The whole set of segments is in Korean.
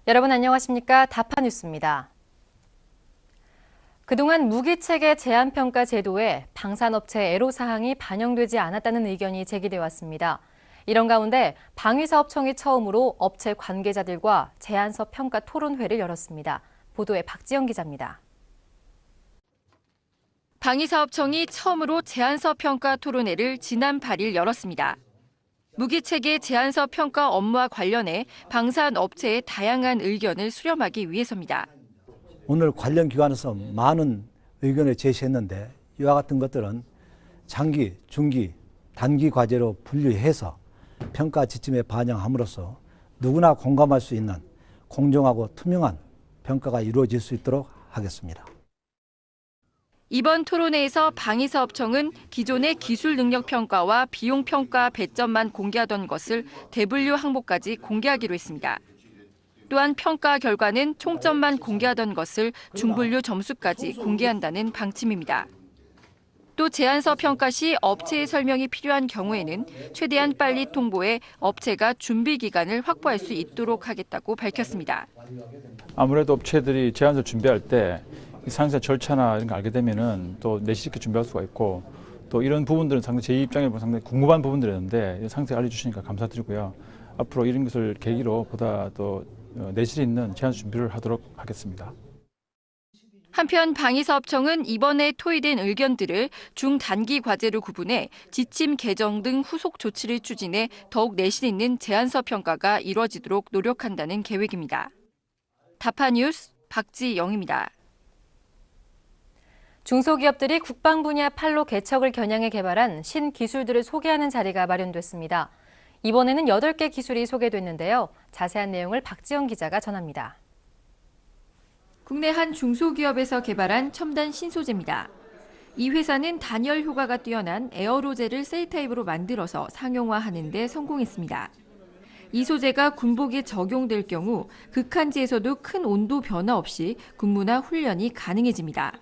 여러분 안녕하십니까? 다파뉴스입니다. 그동안 무기체계 제한평가 제도에 방산업체 애로사항이 반영되지 않았다는 의견이 제기돼 왔습니다. 이런 가운데 방위사업청이 처음으로 업체 관계자들과 제안서 평가 토론회를 열었습니다. 보도에 박지영 기자입니다. 방위사업청이 처음으로 제안서 평가 토론회를 지난 8일 열었습니다. 무기체계 제안서 평가 업무와 관련해 방산업체의 다양한 의견을 수렴하기 위해서입니다. 오늘 관련 기관에서 많은 의견을 제시했는데 이와 같은 것들은 장기, 중기, 단기 과제로 분류해서 평가 지침에 반영함으로써 누구나 공감할 수 있는 공정하고 투명한 평가가 이루어질 수 있도록 하겠습니다. 이번 토론회에서 방위사업청은 기존의 기술 능력 평가와 비용 평가 배점만 공개하던 것을 대분류 항목까지 공개하기로 했습니다. 또한 평가 결과는 총점만 공개하던 것을 중분류 점수까지 공개한다는 방침입니다. 또 제안서 평가 시 업체의 설명이 필요한 경우에는 최대한 빨리 통보해 업체가 준비 기간을 확보할 수 있도록 하겠다고 밝혔습니다. 아무래도 업체들이 제안서 준비할 때 상세 절차나 이런 거 알게 되면은 또 내실 있게 준비할 수가 있고 또 이런 부분들은 상당히 제 입장에 보면 상당히 궁금한 부분들이었는데 상세히 알려주시니까 감사드리고요. 앞으로 이런 것을 계기로 보다 더 내실 있는 제안서 준비를 하도록 하겠습니다. 한편 방위사업청은 이번에 토의된 의견들을 중단기 과제로 구분해 지침 개정 등 후속 조치를 추진해 더욱 내실 있는 제안서 평가가 이루어지도록 노력한다는 계획입니다. 다파뉴스 박지영입니다. 중소기업들이 국방 분야 판로 개척을 겨냥해 개발한 신기술들을 소개하는 자리가 마련됐습니다. 이번에는 8개 기술이 소개됐는데요. 자세한 내용을 박지영 기자가 전합니다. 국내 한 중소기업에서 개발한 첨단 신소재입니다. 이 회사는 단열 효과가 뛰어난 에어로젤을 셀 타입으로 만들어서 상용화하는 데 성공했습니다. 이 소재가 군복에 적용될 경우 극한지에서도 큰 온도 변화 없이 근무나 훈련이 가능해집니다.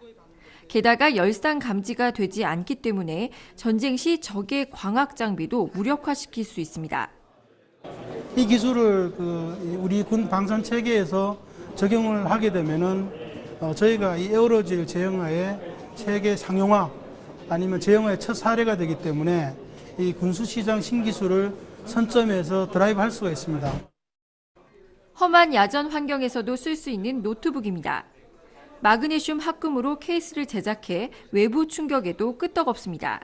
게다가 열상 감지가 되지 않기 때문에 전쟁 시 적의 광학 장비도 무력화시킬 수 있습니다. 이 기술을 우리 군 방산 체계에서 적용을 하게 되면은 저희가 이 에어로졸 제형화의 세계 상용화 아니면 제형화의 첫 사례가 되기 때문에 이 군수시장 신기술을 선점해서 드라이브할 수가 있습니다. 험한 야전 환경에서도 쓸 수 있는 노트북입니다. 마그네슘 합금으로 케이스를 제작해 외부 충격에도 끄떡없습니다.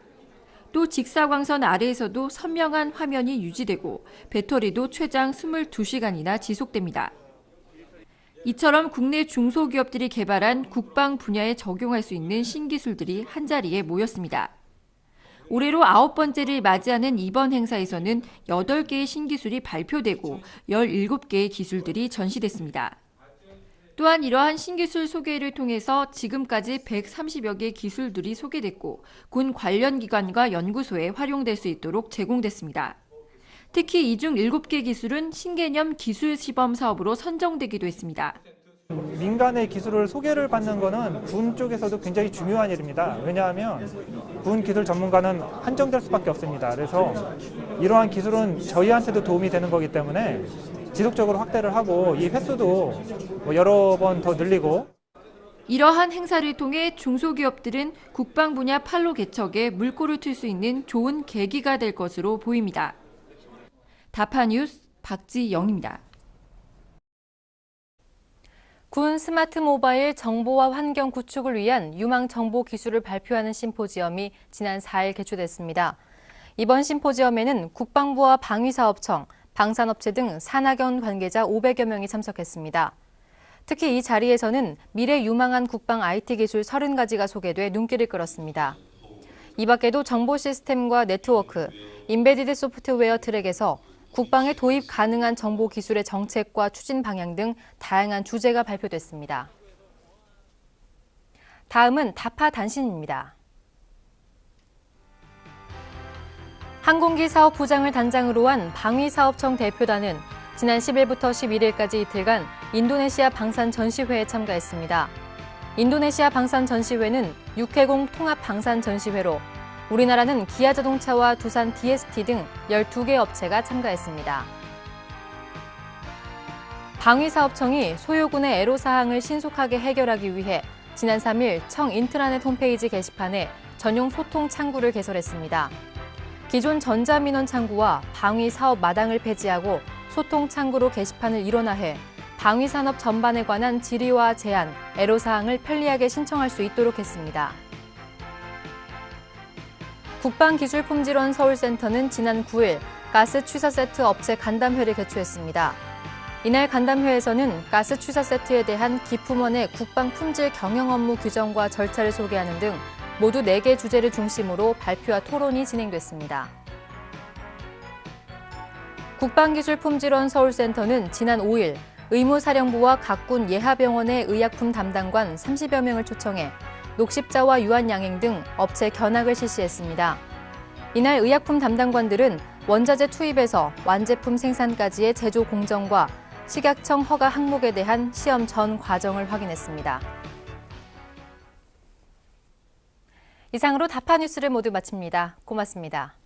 또 직사광선 아래에서도 선명한 화면이 유지되고 배터리도 최장 22시간이나 지속됩니다. 이처럼 국내 중소기업들이 개발한 국방 분야에 적용할 수 있는 신기술들이 한자리에 모였습니다. 올해로 9번째를 맞이하는 이번 행사에서는 8개의 신기술이 발표되고 17개의 기술들이 전시됐습니다. 또한 이러한 신기술 소개를 통해서 지금까지 130여 개 기술들이 소개됐고 군 관련 기관과 연구소에 활용될 수 있도록 제공됐습니다. 특히 이 중 7개 기술은 신개념 기술 시범 사업으로 선정되기도 했습니다. 민간의 기술을 소개를 받는 것은 군 쪽에서도 굉장히 중요한 일입니다. 왜냐하면 군 기술 전문가는 한정될 수밖에 없습니다. 그래서 이러한 기술은 저희한테도 도움이 되는 거기 때문에 지속적으로 확대를 하고 이 횟수도 여러 번 더 늘리고 이러한 행사를 통해 중소기업들은 국방 분야 판로 개척에 물꼬를 틀 수 있는 좋은 계기가 될 것으로 보입니다. 다파뉴스 박지영입니다. 군 스마트 모바일 정보화 환경 구축을 위한 유망 정보 기술을 발표하는 심포지엄이 지난 4일 개최됐습니다. 이번 심포지엄에는 국방부와 방위사업청, 방산업체 등 산학연 관계자 500여 명이 참석했습니다. 특히 이 자리에서는 미래 유망한 국방 IT 기술 30가지가 소개돼 눈길을 끌었습니다. 이 밖에도 정보 시스템과 네트워크, 임베디드 소프트웨어 트랙에서 국방에 도입 가능한 정보 기술의 정책과 추진 방향 등 다양한 주제가 발표됐습니다. 다음은 다파 단신입니다. 항공기 사업 부장을 단장으로 한 방위사업청 대표단은 지난 10일부터 11일까지 이틀간 인도네시아 방산 전시회에 참가했습니다. 인도네시아 방산 전시회는 육해공 통합 방산 전시회로 우리나라는 기아자동차와 두산 DST 등 12개 업체가 참가했습니다. 방위사업청이 소요군의 애로사항을 신속하게 해결하기 위해 지난 3일 청 인트라넷 홈페이지 게시판에 전용 소통 창구를 개설했습니다. 기존 전자민원 창구와 방위사업 마당을 폐지하고 소통 창구로 게시판을 일원화해 방위산업 전반에 관한 질의와 제안, 애로사항을 편리하게 신청할 수 있도록 했습니다. 국방기술품질원 서울센터는 지난 9일 가스 취사 세트 업체 간담회를 개최했습니다. 이날 간담회에서는 가스 취사 세트에 대한 기품원의 국방 품질 경영 업무 규정과 절차를 소개하는 등 모두 4개 주제를 중심으로 발표와 토론이 진행됐습니다. 국방기술품질원 서울센터는 지난 5일 의무사령부와 각군 예하병원의 의약품 담당관 30여 명을 초청해 녹십자와 유한양행 등 업체 견학을 실시했습니다. 이날 의약품 담당관들은 원자재 투입에서 완제품 생산까지의 제조 공정과 식약청 허가 항목에 대한 시험 전 과정을 확인했습니다. 이상으로 다파 뉴스를 모두 마칩니다. 고맙습니다.